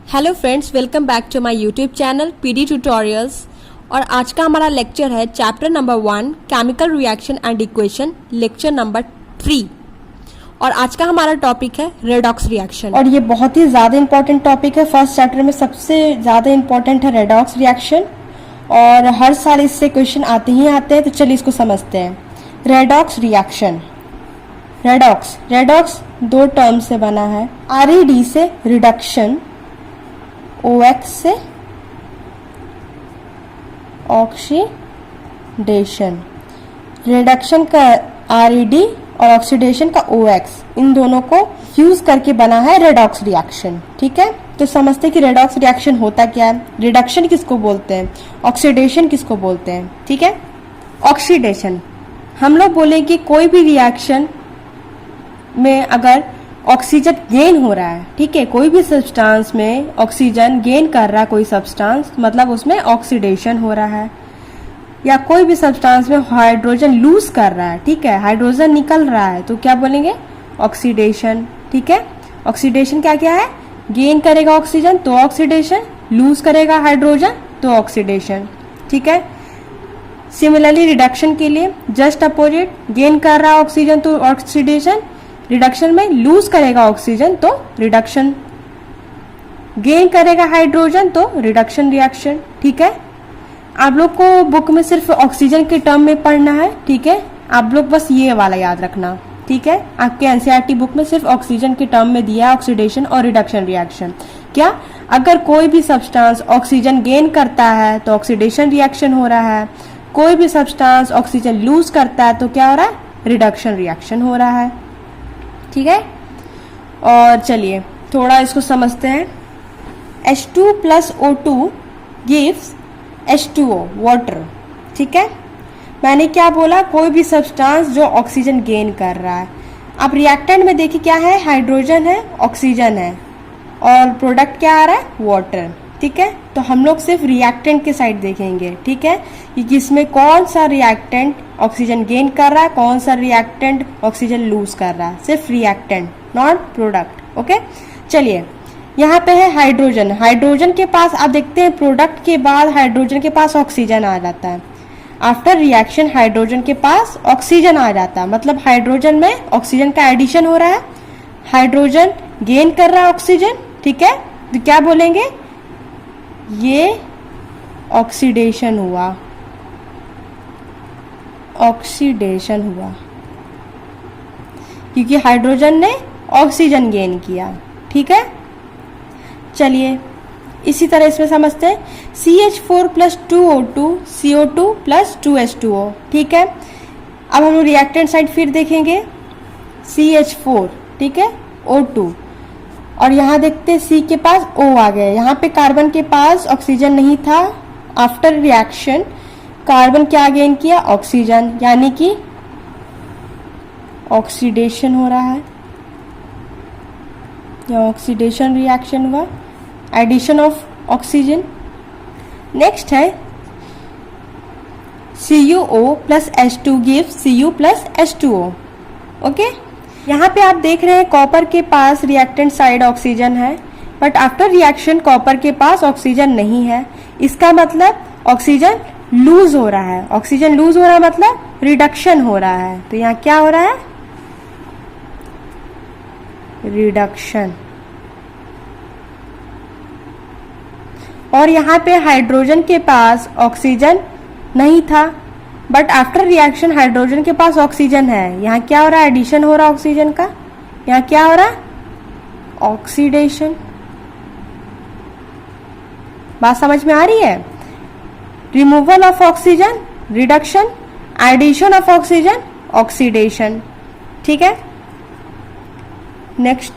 Hello friends, welcome back to my YouTube channel PD tutorials. और आज का हमारा लेक्चर है chapter number 1 chemical reaction and equation, lecture number 3। और आज का हमारा टॉपिक है रेडॉक्स रिएक्शन। और ये बहुत ही ज़्यादा इंपॉर्टेंट टॉपिक है। फर्स्ट चैप्टर में सबसे ज़्यादा इंपॉर्टेंट है रेडॉक्स रिएक्शन, और हर साल इससे क्वेश्चन आते ही आते हैं। तो चलिए इसको समझते हैं। रेडॉक्स रिएक्शन, रेडॉक्स दो टर्म से बना है। RED से रिडक्शन, OX से ऑक्सीडेशन। रिडक्शन का RED और ऑक्सीडेशन का OX, इन दोनों को फ्यूज करके बना है रेडॉक्स रिएक्शन। ठीक है, तो समझते हैं कि रेडॉक्स रिएक्शन होता क्या है, रिडक्शन किसको बोलते हैं, ऑक्सीडेशन किसको बोलते हैं। ठीक है, ऑक्सीडेशन हम लोग बोले कि कोई भी रिएक्शन में अगर ऑक्सीजन गेन हो रहा है, ठीक है, कोई भी सब्सटेंस में ऑक्सीजन गेन कर रहा है कोई सब्सटेंस, मतलब उसमें ऑक्सीडेशन हो रहा है। या कोई भी सब्सटेंस में हाइड्रोजन लूज कर रहा है, ठीक है, हाइड्रोजन निकल रहा है, तो क्या बोलेंगे, ऑक्सीडेशन। ठीक है, ऑक्सीडेशन क्या क्या है, गेन करेगा ऑक्सीजन तो ऑक्सीडेशन, लूज करेगा हाइड्रोजन तो ऑक्सीडेशन। ठीक है, सिमिलरली रिडक्शन के लिए जस्ट अपोजिट, गेन कर रहा है ऑक्सीजन तो ऑक्सीडेशन, रिडक्शन में लूज करेगा ऑक्सीजन तो रिडक्शन, गेन करेगा हाइड्रोजन तो रिडक्शन रिएक्शन। ठीक है, आप लोग को बुक में सिर्फ ऑक्सीजन के टर्म में पढ़ना है। ठीक है, आप लोग बस ये वाला याद रखना। ठीक है, आपके एनसीईआरटी बुक में सिर्फ ऑक्सीजन के टर्म में दिया है ऑक्सीडेशन और रिडक्शन रिएक्शन। क्या, अगर कोई भी सब्सटेंस ऑक्सीजन गेन करता है तो ऑक्सीडेशन रिएक्शन हो रहा है, कोई भी सब्सटेंस ऑक्सीजन लूज करता है तो क्या हो रहा है, रिडक्शन रिएक्शन हो रहा है। ठीक है, और चलिए थोड़ा इसको समझते हैं। H2 plus O2 gives H2O water. ठीक है, मैंने क्या बोला, कोई भी सब्सटेंस जो ऑक्सीजन गेन कर रहा है। अब रिएक्टेंट में देखिए क्या है, हाइड्रोजन है, ऑक्सीजन है, और प्रोडक्ट क्या आ रहा है, वाटर। ठीक है, तो हम लोग सिर्फ रिएक्टेंट के साइड देखेंगे। ठीक है, कि किसमें कौन सा रिएक्टेंट ऑक्सीजन गेन कर रहा है, कौन सा रिएक्टेंट ऑक्सीजन लूज कर रहा है, सिर्फ रिएक्टेंट, नॉट प्रोडक्ट। ओके, चलिए यहाँ पे है हाइड्रोजन। हाइड्रोजन के पास आप देखते हैं प्रोडक्ट के बाद हाइड्रोजन के पास ऑक्सीजन आ जाता है। आफ्टर रिएक्शन हाइड्रोजन के पास ऑक्सीजन आ जाता है, मतलब हाइड्रोजन में ऑक्सीजन का एडिशन हो रहा है, हाइड्रोजन गेन कर रहा है ऑक्सीजन। ठीक है, तो क्या बोलेंगे, ये ऑक्सीडेशन हुआ, ऑक्सीडेशन हुआ, क्योंकि हाइड्रोजन ने ऑक्सीजन गेन किया। ठीक है, चलिए इसी तरह इसमें समझते हैं। CH4 plus 2O2 CO2 plus 2H2O। ठीक है, अब हम लोग रिएक्टेंट साइड फिर देखेंगे। CH4, ठीक है, O2, और यहाँ देखते हैं C के पास O आ गया। यहाँ पे कार्बन के पास ऑक्सीजन नहीं था। आफ्टर रिएक्शन कार्बन क्या गेन किया, ऑक्सीजन, यानी कि ऑक्सीडेशन हो रहा है, या ऑक्सीडेशन रिएक्शन हुआ, एडिशन ऑफ ऑक्सीजन। नेक्स्ट है CuO plus H2 gives Cu plus H2O। Okay, यहाँ पे आप देख रहे हैं कॉपर के पास रिएक्टेंट साइड ऑक्सीजन है, बट आफ्टर रिएक्शन कॉपर के पास ऑक्सीजन नहीं है। इसका मतलब ऑक्सीजन लूज हो रहा है। ऑक्सीजन लूज हो रहा है मतलब रिडक्शन हो रहा है। तो यहाँ क्या हो रहा है, रिडक्शन। और यहाँ पे हाइड्रोजन के पास ऑक्सीजन नहीं था, बट आफ्टर रिएक्शन हाइड्रोजन के पास ऑक्सीजन है। यहाँ क्या हो रहा है, एडिशन हो रहा है ऑक्सीजन का। यहाँ क्या हो रहा है, ऑक्सीडेशन। बात समझ में आ रही है, removal of oxygen reduction, addition of oxygen oxidation. ठीक है, next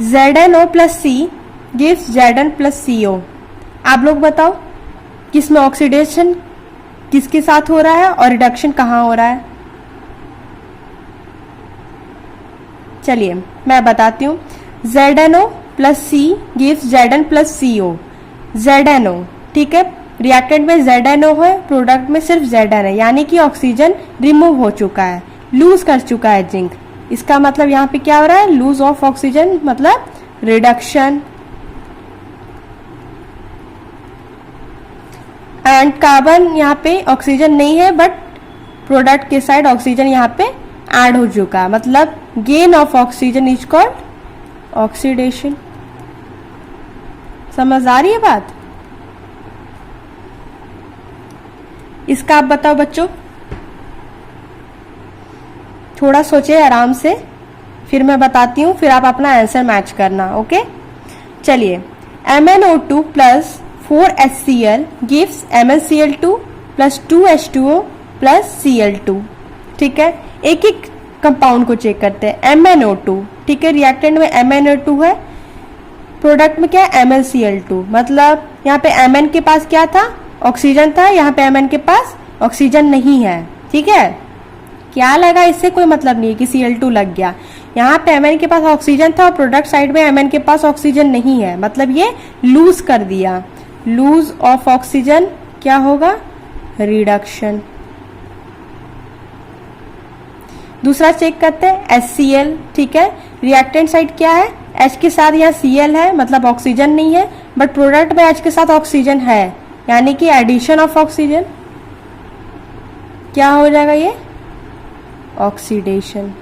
ZnO plus C gives Zn plus CO। आप लोग बताओ किसमें ऑक्सीडेशन किसके साथ हो रहा है और रिडक्शन कहाँ हो रहा है। चलिए मैं बताती हूँ। ZnO plus C gives Zn plus CO। ZnO, ठीक है, रिएक्टेंट में ZnO है, प्रोडक्ट में सिर्फ Zn है, यानी कि ऑक्सीजन रिमूव हो चुका है, लूज कर चुका है जिंक। इसका मतलब यहाँ पे क्या हो रहा है, लूज ऑफ ऑक्सीजन मतलब रिडक्शन। एंड कार्बन यहाँ पे ऑक्सीजन नहीं है, बट प्रोडक्ट के साइड ऑक्सीजन यहाँ पे ऐड हो चुका, मतलब gain of oxygen is called oxidation. समझ आ रही है बात? इसका आप बताओ बच्चों, थोड़ा सोचे आराम से, फिर मैं बताती हूँ, फिर आप अपना आंसर मैच करना। ओके, चलिए। MnO2 plus 4HCl gives MnCl2 plus 2H2O plus Cl2। ठीक है, एक एक कंपाउंड को चेक करते हैं। MnO2, ठीक है, रिएक्टेंट में MnO2 है, प्रोडक्ट में क्या है MnCl2, मतलब यहाँ पे Mn के पास क्या था, ऑक्सीजन था, यहाँ पे Mn के पास ऑक्सीजन नहीं है। ठीक है, क्या लगा इससे कोई मतलब नहीं है कि Cl2 लग गया, यहाँ पे Mn के पास ऑक्सीजन था और प्रोडक्ट साइड में Mn के पास ऑक्सीजन नहीं है, मतलब ये लूज कर दिया। लूज ऑफ ऑक्सीजन क्या होगा, रिडक्शन। दूसरा चेक करते हैं HCl, ठीक है, रिएक्टेंट साइड क्या है, H के साथ यहाँ Cl है, मतलब ऑक्सीजन नहीं है, बट प्रोडक्ट में H के साथ ऑक्सीजन है, यानी कि एडिशन ऑफ ऑक्सीजन। क्या हो जाएगा ये, ऑक्सीडेशन।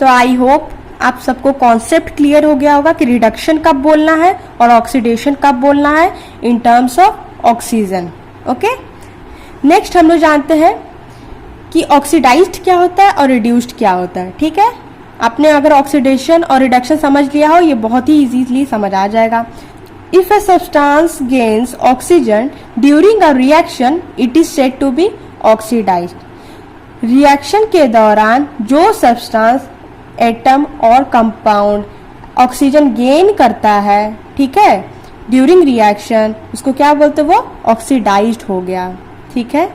तो आई होप आप सबको कॉन्सेप्ट क्लियर हो गया होगा कि रिडक्शन कब बोलना है और ऑक्सीडेशन कब बोलना है in terms of oxygen. Okay, next हम लोग जानते हैं कि ऑक्सीडाइज्ड क्या होता है और रिड्यूस्ड क्या होता है। ठीक है, आपने अगर ऑक्सीडेशन और रिडक्शन समझ लिया हो, ये बहुत ही इजीली समझ आ जाएगा। If a substance gains oxygen during a reaction, it is said to be oxidised. Reaction के दौरान जो सब्सटेंस, एटम और कंपाउंड ऑक्सीजन गेन करता है, ठीक है, ड्यूरिंग रिएक्शन, उसको क्या बोलते हैं, वो ऑक्सीडाइज्ड हो गया। ठीक है,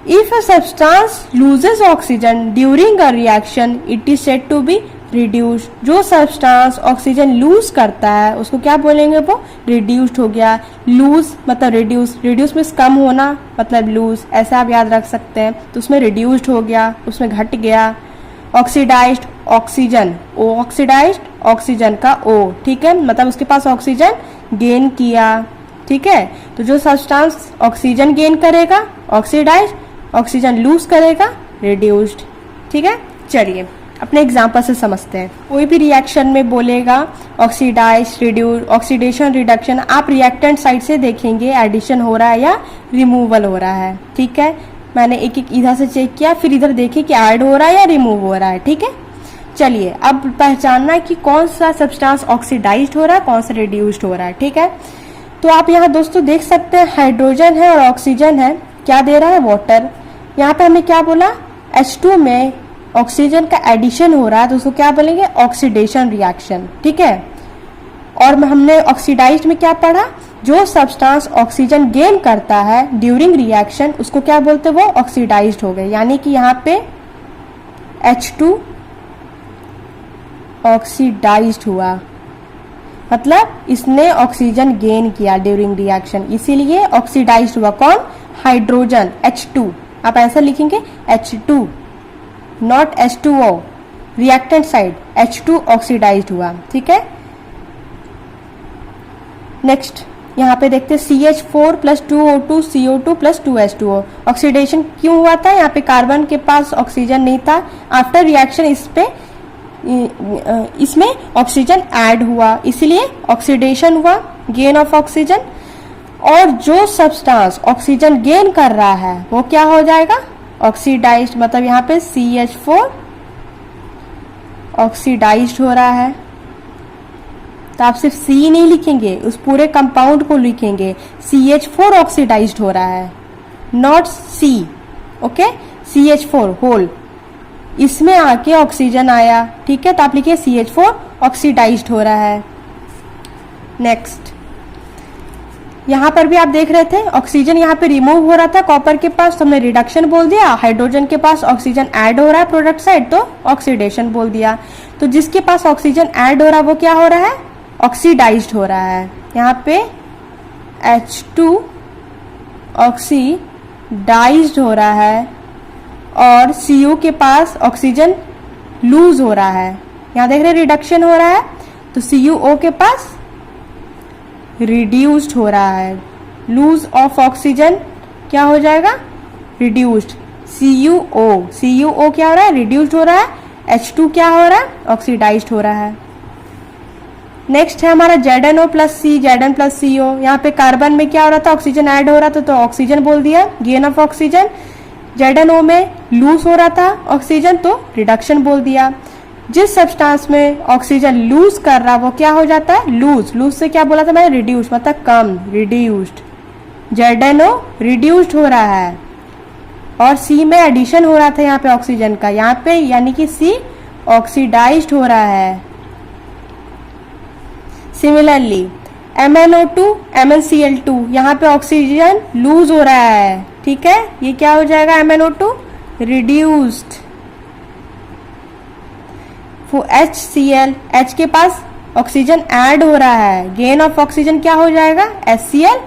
if a substance loses oxygen during a reaction, it is said to be reduced. जो सब्सटेंस ऑक्सीजन लूज करता है उसको क्या बोलेंगे, वो रिड्यूस्ड हो गया। लूज मतलब रिड्यूस, रिड्यूस मीन्स कम होना, मतलब लूज, ऐसा आप याद रख सकते हैं। तो उसमें रिड्यूस्ड हो गया, उसमें घट गया। ऑक्सीडाइज्ड, ऑक्सीजन, ओ ऑक्सीडाइज्ड, ऑक्सीजन का ओ, ठीक है, मतलब उसके पास ऑक्सीजन गेन किया। ठीक है, तो जो सब्सटेंस ऑक्सीजन गेन करेगा ऑक्सीडाइज्ड, ऑक्सीजन लूज करेगा रिड्यूस्ड। ठीक है, चलिए अपने एग्जांपल से समझते हैं। कोई भी रिएक्शन में बोलेगा ऑक्सीडाइज, रिड्यूस, ऑक्सीडेशन, रिडक्शन, आप रिएक्टेंट साइड से देखेंगे एडिशन हो रहा है या रिमूवल हो रहा है। ठीक है, मैंने एक एक इधर से चेक किया, फिर इधर देखे कि ऐड हो रहा है या रिमूव हो रहा है। ठीक है, चलिए अब पहचानना है कि कौन सा सब्सटेंस ऑक्सीडाइज्ड हो रहा है, कौन सा रिड्यूस्ड हो रहा है। ठीक है, तो आप यहाँ दोस्तों देख सकते हैं हाइड्रोजन है और ऑक्सीजन है, क्या दे रहा है, वाटर। यहाँ पे हमने क्या बोला, H2 में ऑक्सीजन का एडिशन हो रहा है, तो उसको क्या बोलेंगे, ऑक्सीडेशन रिएक्शन। ठीक है, और हमने ऑक्सीडाइज्ड में क्या पढ़ा, जो सब्सटेंस ऑक्सीजन गेन करता है ड्यूरिंग रिएक्शन, उसको क्या बोलते हैं, वो ऑक्सीडाइज्ड हो गए। यानी कि यहाँ पे H2 ऑक्सीडाइज्ड हुआ, मतलब इसने ऑक्सीजन गेन किया ड्यूरिंग रिएक्शन, इसीलिए ऑक्सीडाइज्ड हुआ। कौन, हाइड्रोजन, H2। आप आंसर लिखेंगे H2, not H2O, reactant side H2 oxidised हुआ। ठीक है, नेक्स्ट यहाँ पे देखते हैं CH4 plus 2O2 CO2 plus 2H2O। Oxidation क्यों हुआ था, यहाँ पे कार्बन के पास ऑक्सीजन नहीं था, आफ्टर रिएक्शन इसमें ऑक्सीजन ऐड हुआ, इसलिए ऑक्सीडेशन हुआ, गेन ऑफ ऑक्सीजन। और जो सब्सटेंस ऑक्सीजन गेन कर रहा है वो क्या हो जाएगा, ऑक्सीडाइज्ड, मतलब यहाँ पे CH4 ऑक्सीडाइज्ड हो रहा है। तो आप सिर्फ C नहीं लिखेंगे, उस पूरे कंपाउंड को लिखेंगे, CH4 ऑक्सीडाइज्ड हो रहा है, not C। Okay, CH4 whole, इसमें आके ऑक्सीजन आया। ठीक है, तो आप लिखिए CH4 ऑक्सीडाइज्ड हो रहा है। नेक्स्ट, यहाँ पर भी आप देख रहे थे ऑक्सीजन यहाँ पे रिमूव हो रहा था कॉपर के पास, तो हमने रिडक्शन बोल दिया। हाइड्रोजन के पास ऑक्सीजन ऐड हो रहा है प्रोडक्ट साइड, तो ऑक्सीडेशन बोल दिया। तो जिसके पास ऑक्सीजन ऐड हो रहा है वो क्या हो रहा है, ऑक्सीडाइज्ड हो रहा है। यहाँ पे H2 ऑक्सीडाइज्ड हो रहा है और Cu के पास ऑक्सीजन लूज हो रहा है। यहाँ देख रहे हैं रिडक्शन हो रहा है, तो CuO के पास रिड्यूस्ड हो रहा है, लूज ऑफ ऑक्सीजन क्या हो जाएगा, रिड्यूस्ड। CuO क्या हो रहा है, रिड्यूस्ड हो रहा है। H2 क्या हो रहा है, ऑक्सीडाइज्ड हो रहा है। नेक्स्ट है हमारा ZnO plus C, Zn plus CO। यहाँ पे कार्बन में क्या हो रहा था, ऑक्सीजन ऐड हो रहा था तो ऑक्सीजन बोल दिया, गेन ऑफ ऑक्सीजन। ZnO में लूज हो रहा था ऑक्सीजन तो रिडक्शन बोल दिया। जिस सब्सटेंस में ऑक्सीजन लूज कर रहा वो क्या हो जाता है, लूज। लूज से क्या बोला था मैंने, रिड्यूस, मतलब कम, रिड्यूस्ड। ZnO रिड्यूस्ड हो रहा है और C में एडिशन हो रहा था यहाँ पे ऑक्सीजन का, यहाँ पे यानी कि C ऑक्सीडाइज्ड हो रहा है। सिमिलरली MnO2 MnCl2, यहाँ पे ऑक्सीजन लूज हो रहा है, ठीक है, ये क्या हो जाएगा MnO2 रिड्यूस्ड। वो HCl, H के पास ऑक्सीजन ऐड हो रहा है, गेन ऑफ ऑक्सीजन क्या हो जाएगा, HCl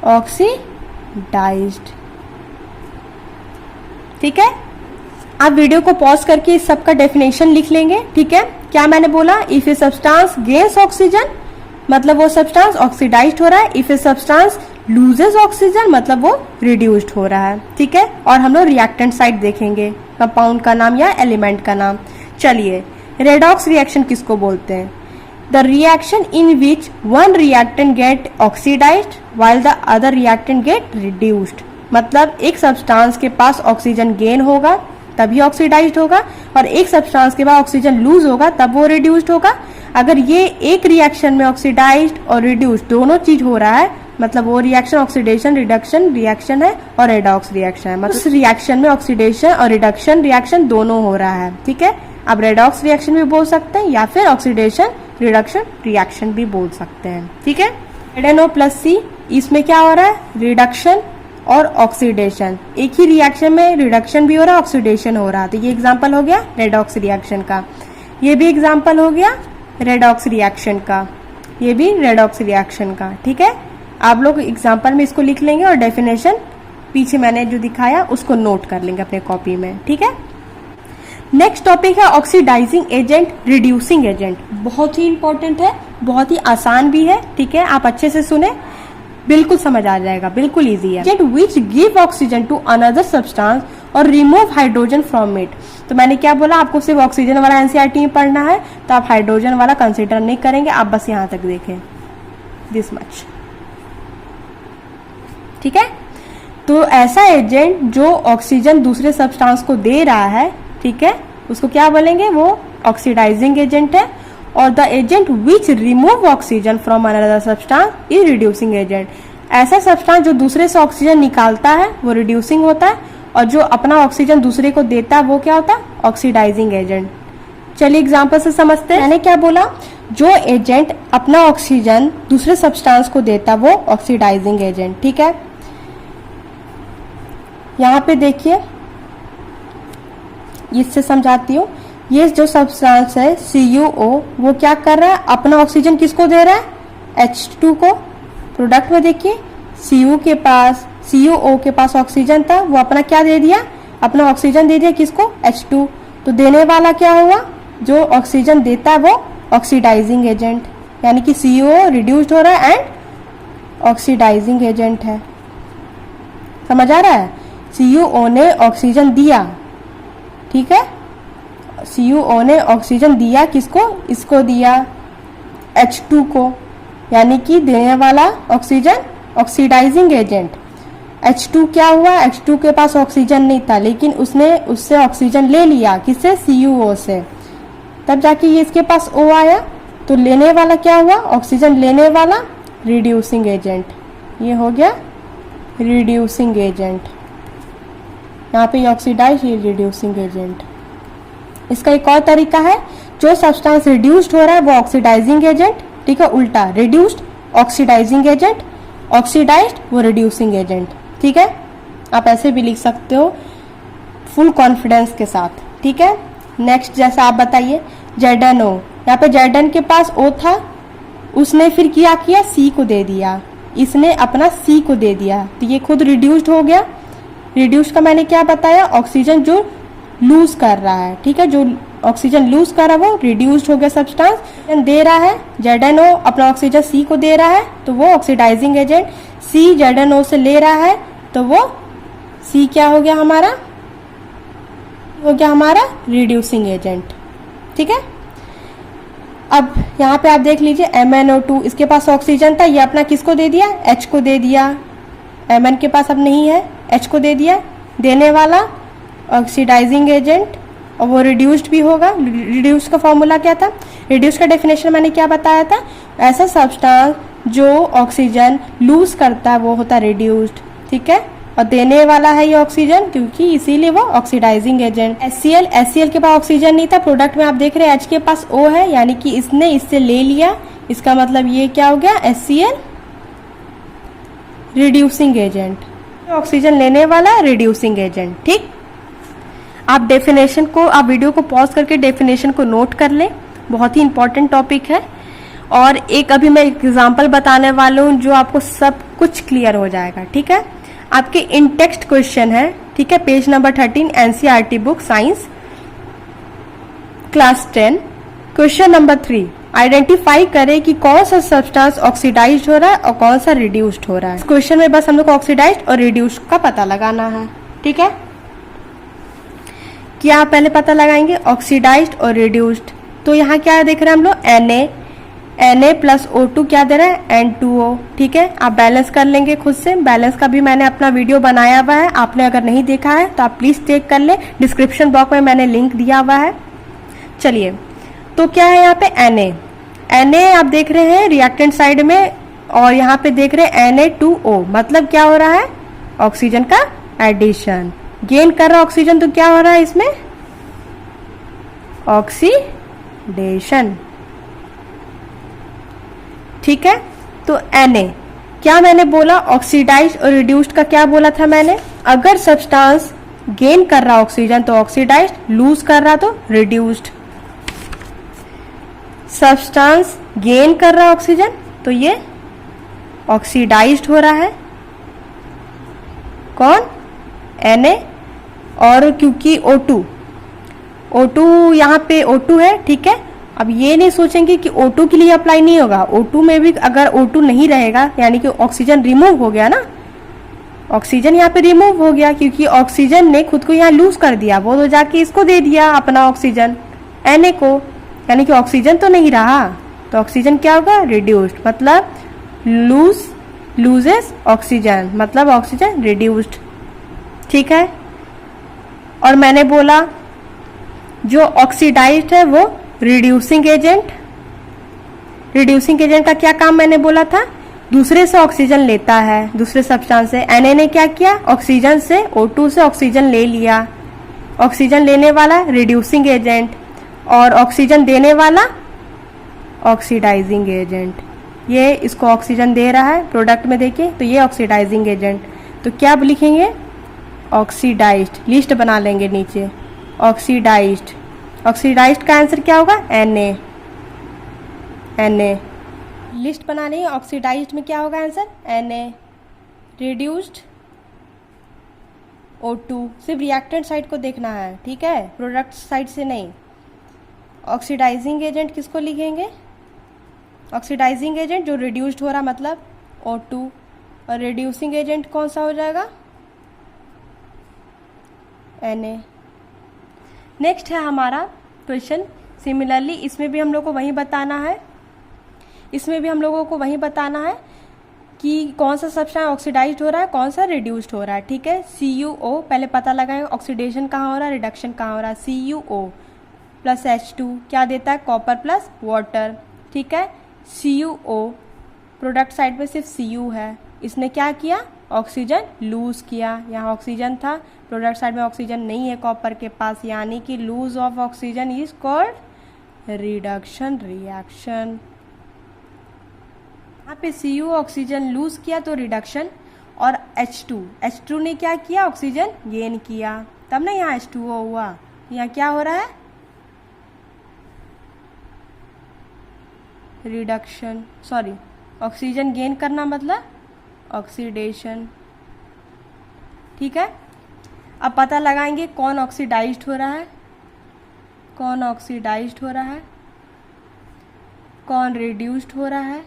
ऑक्सीडाइज्ड। ठीक है, आप वीडियो को पॉज करके इस सब का डेफिनेशन लिख लेंगे। ठीक है, क्या मैंने बोला, if a substance gains oxygen मतलब वो सब्सटेंस ऑक्सीडाइज्ड हो रहा है, if a substance loses oxygen मतलब वो रिड्यूस्ड हो रहा है। ठीक है, और हम लोग रिएक्टेंट साइड देखेंगे, कंपाउंड का नाम या एलिमेंट का नाम। चलिए, रेडॉक्स रिएक्शन किसको बोलते हैं, the reaction in which one reactant get oxidised while the other reactant get reduced. मतलब एक सब्सटेंस के पास ऑक्सीजन गेन होगा तभी ऑक्सीडाइज्ड होगा, और एक सब्सटेंस के बाद ऑक्सीजन लूज होगा तब वो रिड्यूस्ड होगा। अगर ये एक रिएक्शन में ऑक्सीडाइज्ड और रिड्यूस्ड दोनों चीज हो रहा है मतलब वो रिएक्शन ऑक्सीडेशन रिडक्शन रिएक्शन है और रेडॉक्स रिएक्शन है। मतलब उस रिएक्शन में ऑक्सीडेशन और रिडक्शन रिएक्शन दोनों हो रहा है। ठीक है, आप रेडॉक्स रिएक्शन भी बोल सकते हैं या फिर ऑक्सीडेशन रिडक्शन रिएक्शन भी बोल सकते हैं। ठीक है, ZnO प्लस C, इसमें क्या हो रहा है, रिडक्शन और ऑक्सीडेशन, एक ही रिएक्शन में रिडक्शन भी हो रहा है ऑक्सीडेशन हो रहा है। तो ये एग्जांपल हो गया रेडॉक्स रिएक्शन का, ये भी एग्जांपल हो गया रेडॉक्स रिएक्शन का, ये भी रेडॉक्स रिएक्शन का। ठीक है, आप लोग एग्जांपल में इसको लिख लेंगे और डेफिनेशन पीछे मैंने जो दिखाया उसको नोट कर लेंगे अपने कॉपी में। ठीक है, नेक्स्ट टॉपिक है ऑक्सीडाइजिंग एजेंट, रिड्यूसिंग एजेंट। बहुत ही इंपॉर्टेंट है, बहुत ही आसान भी है। ठीक है, आप अच्छे से सुने, बिल्कुल समझ आ जाएगा, बिल्कुल इजी है। Agent which give oxygen to another substance और रिमूव हाइड्रोजन फ्रॉम इट। तो मैंने क्या बोला, आपको सिर्फ ऑक्सीजन वाला एनसीईआरटी में पढ़ना है तो आप हाइड्रोजन वाला कंसिडर नहीं करेंगे, आप बस यहां तक देखें, दिस मच। ठीक है, तो ऐसा एजेंट जो ऑक्सीजन दूसरे सब्सटेंस को दे रहा है, ठीक है, उसको क्या बोलेंगे, वो ऑक्सीडाइजिंग एजेंट है। और the agent which remove oxygen from another substance is reducing agent. ऐसा सब्सटेंस जो दूसरे से ऑक्सीजन निकालता है वो रिड्यूसिंग होता है, और जो अपना ऑक्सीजन दूसरे को देता है वो क्या होता है, ऑक्सीडाइजिंग एजेंट। चलिए एग्जांपल से समझते हैं। मैंने क्या बोला, जो एजेंट अपना ऑक्सीजन दूसरे सब्सटेंस को देता है वो ऑक्सीडाइजिंग एजेंट। ठीक है, यहाँ पे देखिए, इससे समझाती हूँ। ये जो सब्सटेंस है CuO वो क्या कर रहा है, अपना ऑक्सीजन किसको दे रहा है, H2 को। प्रोडक्ट में देखिए, CuO के पास ऑक्सीजन था, वो अपना क्या दे दिया, अपना ऑक्सीजन दे दिया किसको, H2। तो देने वाला क्या हुआ, जो ऑक्सीजन देता है वो ऑक्सीडाइजिंग एजेंट, यानी कि CuO रिड्यूस्ड हो रहा है एंड ऑक्सीडाइजिंग एजेंट है। समझ आ रहा है, CuO ने ऑक्सीजन दिया, ठीक है, CuO ने ऑक्सीजन दिया किसको, इसको दिया H2 को, यानी कि देने वाला ऑक्सीजन ऑक्सीडाइजिंग एजेंट। H2 क्या हुआ, H2 के पास ऑक्सीजन नहीं था लेकिन उसने उससे ऑक्सीजन ले लिया, किससे, CuO से, तब जाके ये इसके पास O आया। तो लेने वाला क्या हुआ, ऑक्सीजन लेने वाला रिड्यूसिंग एजेंट, ये हो गया रिड्यूसिंग एजेंट। यहाँ पे ऑक्सीडाइज, ये रिड्यूसिंग एजेंट। इसका एक और तरीका है, जो सब्सटेंस रिड्यूस्ड हो रहा है वो ऑक्सीडाइजिंग एजेंट, ठीक है, उल्टा रिड्यूस्ड ऑक्सीडाइजिंग एजेंट, ऑक्सीडाइज्ड वो रिड्यूसिंग एजेंट। ठीक है, आप ऐसे भी लिख सकते हो फुल कॉन्फिडेंस के साथ। ठीक है, नेक्स्ट जैसा आप बताइए, ZnO, यहाँ पे Zn के पास O था, उसने फिर क्या किया, C को दे दिया, इसने अपना C को दे दिया, तो ये खुद रिड्यूस्ड हो गया। रिड्यूस्ड का मैंने क्या बताया, ऑक्सीजन जो लूज कर रहा है, ठीक है, जो ऑक्सीजन लूज कर रहा है वो रिड्यूस्ड हो गया सब्सटेंस, दे रहा है ZnO अपना ऑक्सीजन C को दे रहा है तो वो ऑक्सीडाइजिंग एजेंट, C ZnO से ले रहा है तो वो C क्या हो गया हमारा, हो गया हमारा रिड्यूसिंग एजेंट। ठीक है, अब यहाँ पे आप देख लीजिए MnO2, इसके पास ऑक्सीजन था, ये अपना किसको दे दिया, H को दे दिया, Mn के पास अब नहीं है, H को दे दिया, देने वाला ऑक्सीडाइजिंग एजेंट और वो रिड्यूस्ड भी होगा। रिड्यूस का फॉर्मूला क्या था, रिड्यूस का डेफिनेशन मैंने क्या बताया था, ऐसा सब्सटेंस जो ऑक्सीजन लूज करता है वो होता है रिड्यूस्ड। ठीक है, और देने वाला है ये ऑक्सीजन क्योंकि इसीलिए वो ऑक्सीडाइजिंग एजेंट। HCl के पास ऑक्सीजन नहीं था, प्रोडक्ट में आप देख रहे हैं H के पास O है, यानी कि इसने इससे ले लिया, इसका मतलब ये क्या हो गया HCl रिड्यूसिंग एजेंट, ऑक्सीजन लेने वाला रिड्यूसिंग एजेंट। ठीक, आप डेफिनेशन को, आप वीडियो को पॉज करके डेफिनेशन को नोट कर लें, बहुत ही इंपॉर्टेंट टॉपिक है। और एक अभी मैं एग्जांपल बताने वाला हूँ जो आपको सब कुछ क्लियर हो जाएगा। ठीक है, आपके इन टेक्स्ट क्वेश्चन है। ठीक है, page number 13 NCERT book science class 10, question number 3, identify करें कि कौन सा सब्सटेंस ऑक्सीडाइज्ड हो रहा है और कौन सा रिड्यूस्ड हो रहा है। इस क्वेश्चन में बस हम लोग को ऑक्सीडाइज्ड और रिड्यूस्ड का पता लगाना है। ठीक है, क्या आप पहले पता लगाएंगे ऑक्सीडाइज्ड और रिड्यूस्ड, तो यहाँ क्या देख रहे हैं हम लोग Na प्लस O2 क्या दे रहा है N2O। ठीक है, आप बैलेंस कर लेंगे खुद से, बैलेंस का भी मैंने अपना वीडियो बनाया हुआ है, आपने अगर नहीं देखा है तो आप प्लीज चेक कर ले, डिस्क्रिप्शन बॉक्स में मैंने लिंक दिया हुआ है। चलिए, तो क्या है यहाँ पे Na आप देख रहे हैं रिएक्टेंट साइड में, और यहाँ पे देख रहे हैं Na2O, मतलब क्या हो रहा है ऑक्सीजन का एडिशन, गेन कर रहा है ऑक्सीजन, तो क्या हो रहा है इसमें ऑक्सीडेशन। ठीक है, तो Na क्या मैंने बोला, ऑक्सीडाइज्ड और रिड्यूस्ड का क्या बोला था मैंने, अगर सब्सटेंस गेन कर रहा ऑक्सीजन तो ऑक्सीडाइज्ड, लूज कर रहा तो रिड्यूस्ड। सब्सटेंस गेन कर रहा ऑक्सीजन तो ये ऑक्सीडाइज्ड हो रहा है, कौन Na, और क्योंकि O2 यहाँ पे O2 है। ठीक है, अब ये नहीं सोचेंगे कि O2 के लिए अप्लाई नहीं होगा, O2 में भी अगर O2 नहीं रहेगा यानी कि ऑक्सीजन रिमूव हो गया ना, ऑक्सीजन यहाँ पे रिमूव हो गया क्योंकि ऑक्सीजन ने खुद को यहाँ लूज कर दिया, वो तो जाके इसको दे दिया अपना ऑक्सीजन Na को, यानी कि ऑक्सीजन तो नहीं रहा, तो ऑक्सीजन क्या होगा रिड्यूस्ड, मतलब लूजेस ऑक्सीजन, मतलब ऑक्सीजन रिड्यूस्ड। ठीक है, और मैंने बोला जो ऑक्सीडाइज्ड है वो रिड्यूसिंग एजेंट, रिड्यूसिंग एजेंट का क्या काम मैंने बोला था, दूसरे से ऑक्सीजन लेता है, दूसरे सब्सटेंस से। Na ने क्या किया, ऑक्सीजन से O2 से ऑक्सीजन ले लिया, ऑक्सीजन लेने वाला रिड्यूसिंग एजेंट और ऑक्सीजन देने वाला ऑक्सीडाइजिंग एजेंट। ये इसको ऑक्सीजन दे रहा है प्रोडक्ट में, देखिए तो ये ऑक्सीडाइजिंग एजेंट, तो क्या लिखेंगे ऑक्सीडाइज्ड, लिस्ट बना लेंगे नीचे ऑक्सीडाइज्ड। ऑक्सीडाइज्ड का आंसर क्या होगा Na, लिस्ट बनानी है, ऑक्सीडाइज्ड में क्या होगा आंसर Na, रिड्यूस्ड O2, सिर्फ रिएक्टेंट साइड को देखना है। ठीक है, प्रोडक्ट साइड से नहीं। ऑक्सीडाइजिंग एजेंट किसको लिखेंगे, ऑक्सीडाइजिंग एजेंट जो रिड्यूस्ड हो रहा मतलब O2, और रिड्यूसिंग एजेंट कौन सा हो जाएगा Na। नेक्स्ट है हमारा क्वेश्चन, सिमिलरली इसमें भी हम लोग को वही बताना है, इसमें भी हम लोगों को वही बताना है कि कौन सा सब्सटेंस ऑक्सीडाइज्ड हो रहा है, कौन सा रिड्यूस्ड हो रहा है। ठीक है, CuO पहले पता लगाएं ऑक्सीडेशन कहाँ हो रहा है, रिडक्शन कहाँ हो रहा है। CuO प्लस H2 क्या देता है, कॉपर प्लस वाटर। ठीक है, CuO प्रोडक्ट साइड पे सिर्फ Cu है, इसने क्या किया ऑक्सीजन लूज किया, यहाँ ऑक्सीजन था, प्रोडक्ट साइड में ऑक्सीजन नहीं है कॉपर के पास, यानी कि lose of oxygen is called reduction reaction. यहाँ पे Cu ऑक्सीजन लूज किया तो रिडक्शन, और H2 ने क्या किया ऑक्सीजन गेन किया, तब ना यहाँ H2O हुआ, यहाँ क्या हो रहा है रिडक्शन, सॉरी ऑक्सीजन गेन करना मतलब ऑक्सीडेशन। ठीक है, अब पता लगाएंगे कौन ऑक्सीडाइज्ड हो रहा है, कौन ऑक्सीडाइज्ड हो रहा है, कौन रिड्यूस्ड हो रहा है,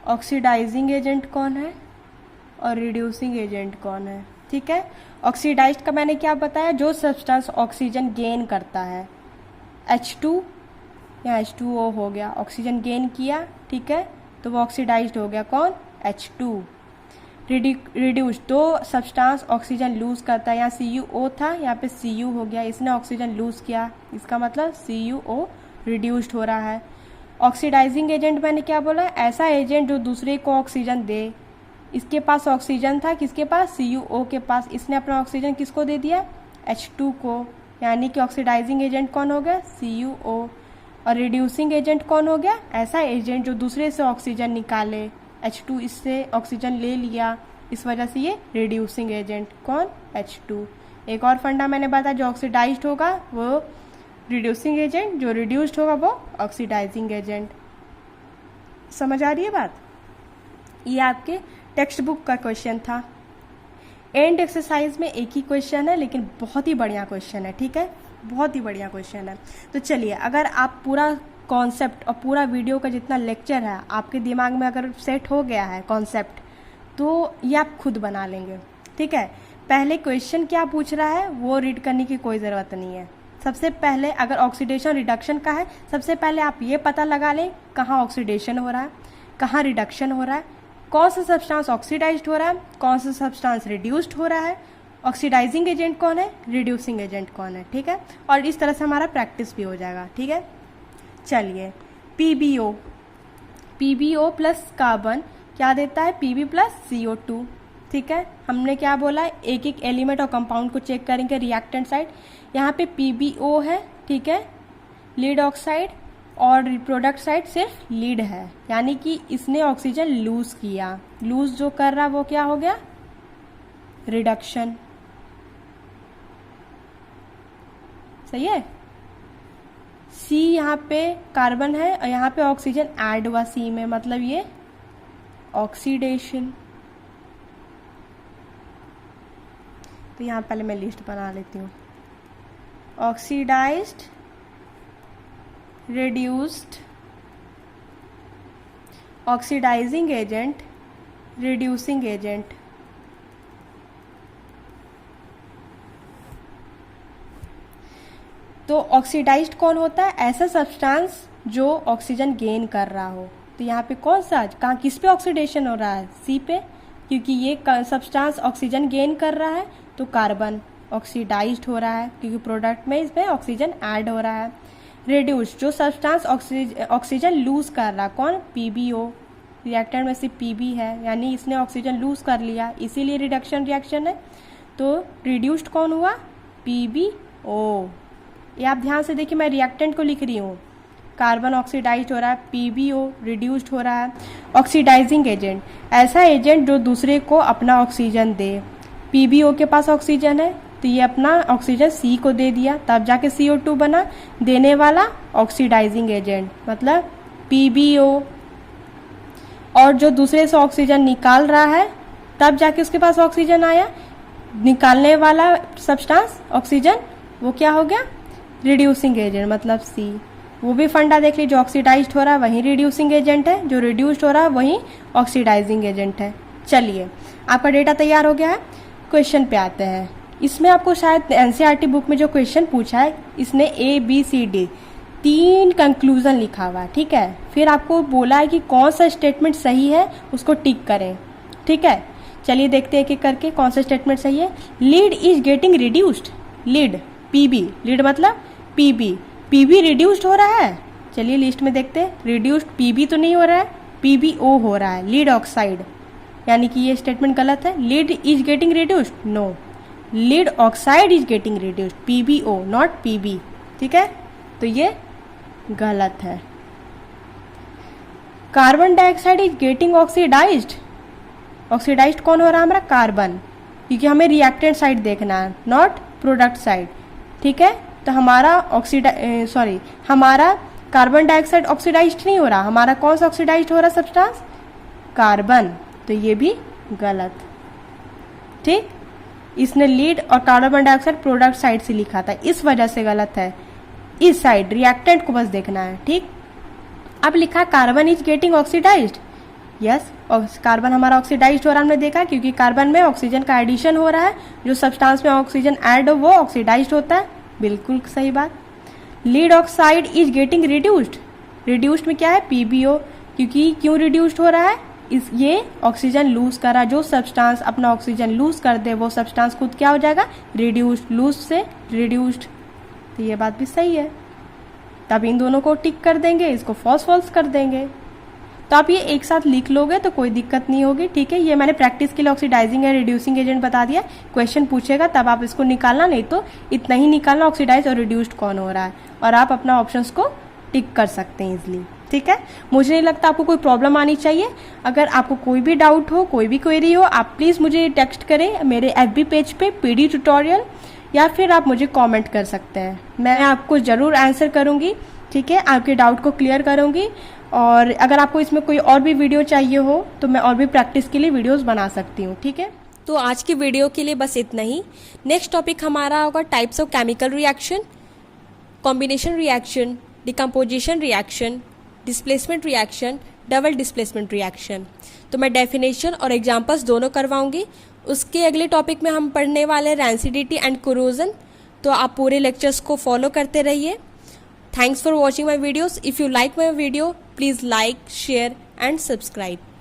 ऑक्सीडाइजिंग एजेंट कौन है और रिड्यूसिंग एजेंट कौन है। ठीक है, ऑक्सीडाइज्ड का मैंने क्या बताया, जो सब्सटेंस ऑक्सीजन गेन करता है, H2 या H2O हो गया, ऑक्सीजन गेन किया, ठीक है, तो वो ऑक्सीडाइज्ड हो गया, कौन, H2। रिड्यूस्ड, दो सब्सटेंस ऑक्सीजन लूज करता है, यहाँ CuO था, यहाँ पे Cu हो गया, इसने ऑक्सीजन लूज किया, इसका मतलब CuO रिड्यूस्ड हो रहा है। ऑक्सीडाइजिंग एजेंट मैंने क्या बोला, ऐसा एजेंट जो दूसरे को ऑक्सीजन दे, इसके पास ऑक्सीजन था, किसके पास, CuO के पास, इसने अपना ऑक्सीजन किसको दे दिया, H2 को, यानी कि ऑक्सीडाइजिंग एजेंट कौन हो गया, CuO। और रिड्यूसिंग एजेंट कौन हो गया, ऐसा एजेंट जो दूसरे से ऑक्सीजन निकाले, H2 इससे ऑक्सीजन ले लिया, इस वजह से ये रिड्यूसिंग एजेंट, कौन, H2। एक और फंडा मैंने बताया, जो ऑक्सीडाइज्ड होगा वो रिड्यूसिंग एजेंट, जो रिड्यूस्ड होगा वो ऑक्सीडाइजिंग एजेंट। समझ आ रही है बात। ये आपके टेक्स्ट बुक का क्वेश्चन था। एंड एक्सरसाइज में एक ही क्वेश्चन है, लेकिन बहुत ही बढ़िया क्वेश्चन है, ठीक है, बहुत ही बढ़िया क्वेश्चन है। तो चलिए, अगर आप पूरा कॉन्सेप्ट और पूरा वीडियो का जितना लेक्चर है आपके दिमाग में अगर सेट हो गया है कॉन्सेप्ट, तो ये आप खुद बना लेंगे, ठीक है। पहले क्वेश्चन क्या पूछ रहा है वो रीड करने की कोई ज़रूरत नहीं है। सबसे पहले अगर ऑक्सीडेशन रिडक्शन का है, सबसे पहले आप ये पता लगा लें कहाँ ऑक्सीडेशन हो रहा है, कहाँ रिडक्शन हो रहा है, कौन सा सब्सटेंस ऑक्सीडाइज्ड हो रहा है, कौन सा सब्सटेंस रिड्यूस्ड हो रहा है, ऑक्सीडाइजिंग एजेंट कौन है, रिड्यूसिंग एजेंट कौन है, ठीक है। और इस तरह से हमारा प्रैक्टिस भी हो जाएगा, ठीक है। चलिए, पीबीओ प्लस कार्बन क्या देता है, Pb प्लस CO2, ठीक है। हमने क्या बोला, एक एक एलिमेंट और कंपाउंड को चेक करेंगे रिएक्टेंट साइड। यहाँ पे PbO है, ठीक है, लीड ऑक्साइड, और प्रोडक्ट साइड सिर्फ लीड है, यानी कि इसने ऑक्सीजन लूज किया। लूज जो कर रहा वो क्या हो गया, रिडक्शन, सही है। C यहाँ पे कार्बन है और यहाँ पे ऑक्सीजन ऐड हुआ C में, मतलब ये ऑक्सीडेशन। तो यहाँ पहले मैं लिस्ट बना लेती हूँ, oxidised, reduced, oxidising agent, reducing agent. तो ऑक्सीडाइज्ड कौन होता है, ऐसा सब्सटेंस जो ऑक्सीजन गेन कर रहा हो। तो यहाँ पे कौन सा, कहाँ, किस पे ऑक्सीडेशन हो रहा है, C पे, क्योंकि ये सब्सटेंस ऑक्सीजन गेन कर रहा है, तो कार्बन ऑक्सीडाइज्ड हो रहा है क्योंकि प्रोडक्ट में इसमें ऑक्सीजन ऐड हो रहा है। रिड्यूस्ड, जो सब्सटेंस ऑक्सीजन लूज कर रहा, कौन, PbO, रिएक्टेंट में से Pb है, यानी इसने ऑक्सीजन लूज कर लिया, इसीलिए रिडक्शन रिएक्शन है। तो रिड्यूस्ड कौन हुआ, PbO। ये आप ध्यान से देखिए, मैं रिएक्टेंट को लिख रही हूँ, कार्बन ऑक्सीडाइज्ड हो रहा है, PbO रिड्यूस्ड हो रहा है। ऑक्सीडाइजिंग एजेंट, ऐसा एजेंट जो दूसरे को अपना ऑक्सीजन दे। PbO के पास ऑक्सीजन है तो ये अपना ऑक्सीजन C को दे दिया, तब जाके CO2 बना, देने वाला ऑक्सीडाइजिंग एजेंट मतलब PbO। और जो दूसरे से ऑक्सीजन निकाल रहा है तब जाके उसके पास ऑक्सीजन आया, निकालने वाला सब्सटेंस ऑक्सीजन वो क्या हो गया, रिड्यूसिंग एजेंट मतलब C। वो भी फंडा देख लीजिए, जो ऑक्सीडाइज्ड हो रहा है वही रिड्यूसिंग एजेंट है, जो रिड्यूस्ड हो रहा है वही ऑक्सीडाइजिंग एजेंट है। चलिए, आपका डेटा तैयार हो गया है, क्वेश्चन पे आते हैं। इसमें आपको शायद NCERT बुक में जो क्वेश्चन पूछा है, इसने ABCD 3 कंक्लूजन लिखा हुआ है, ठीक है। फिर आपको बोला है कि कौन सा स्टेटमेंट सही है उसको टिक करें, ठीक है। चलिए देखते हैं एक एक करके कौन सा स्टेटमेंट सही है। Lead is getting reduced, lead PB, lead मतलब PB रिड्यूस्ड हो रहा है। चलिए लिस्ट में देखते हैं, रिड्यूस्ड PB तो नहीं हो रहा है, PbO हो रहा है, लीड ऑक्साइड, यानी कि ये स्टेटमेंट गलत है। Lead is getting reduced, no, lead oxide is getting reduced, PbO not PB, ठीक है, तो ये गलत है। Carbon dioxide is getting oxidised, oxidised कौन हो रहा है हमारा, कार्बन, क्योंकि हमें रिएक्टेंट साइड देखना है नॉट प्रोडक्ट साइड, ठीक है। तो हमारा हमारा कार्बन डाइऑक्साइड ऑक्सीडाइज्ड नहीं हो रहा, हमारा कौन सा ऑक्सीडाइज्ड हो रहा सब्सटेंस, कार्बन, तो ये भी गलत, ठीक। इसने लीड और कार्बन डाइऑक्साइड प्रोडक्ट साइड से लिखा था, इस वजह से गलत है। इस साइड रिएक्टेंट को बस देखना है, ठीक। अब लिखा carbon is getting oxidised, yes, और कार्बन हमारा ऑक्सीडाइज्ड हो रहा है, हमने देखा क्योंकि कार्बन में ऑक्सीजन का एडिशन हो रहा है, जो सब्सटेंस में ऑक्सीजन ऐड हो वो ऑक्सीडाइज्ड होता है, बिल्कुल सही बात। Lead oxide is getting reduced, reduced में क्या है PbO, क्योंकि क्यों रिड्यूस्ड हो रहा है, इस ये ऑक्सीजन लूज कर रहा है, जो सब्सटेंस अपना ऑक्सीजन लूज कर दे वो सब्सटेंस खुद क्या हो जाएगा, रिड्यूस्ड, लूज से रिड्यूस्ड, तो ये बात भी सही है। तब इन दोनों को टिक कर देंगे, इसको फॉल्स फॉल्स कर देंगे। तो आप ये एक साथ लिख लोगे तो कोई दिक्कत नहीं होगी, ठीक है। ये मैंने प्रैक्टिस के लिए ऑक्सीडाइजिंग या रिड्यूसिंग एजेंट बता दिया, क्वेश्चन पूछेगा तब आप इसको निकालना, नहीं तो इतना ही निकालना ऑक्सीडाइज और रिड्यूस्ड कौन हो रहा है, और आप अपना ऑप्शंस को टिक कर सकते हैं इजिली, ठीक है। मुझे नहीं लगता आपको कोई प्रॉब्लम आनी चाहिए। अगर आपको कोई भी डाउट हो, कोई भी क्वेरी हो, आप प्लीज़ मुझे टेक्स्ट करें मेरे FB पेज पे PD ट्यूटोरियल, या फिर आप मुझे कमेंट कर सकते हैं, मैं आपको ज़रूर आंसर करूँगी, ठीक है, आपके डाउट को क्लियर करूँगी। और अगर आपको इसमें कोई और भी वीडियो चाहिए हो तो मैं और भी प्रैक्टिस के लिए वीडियोस बना सकती हूँ, ठीक है। तो आज की वीडियो के लिए बस इतना ही। नेक्स्ट टॉपिक हमारा होगा types of chemical reaction, combination reaction, decomposition reaction, displacement reaction, double displacement reaction. तो मैं डेफिनेशन और एग्जांपल्स दोनों करवाऊंगी। उसके अगले टॉपिक में हम पढ़ने वाले रैंसिडिटी एंड कोरोजन। तो आप पूरे लेक्चर्स को फॉलो करते रहिए। Thanks for watching my videos. If you like my video, please like, share and subscribe.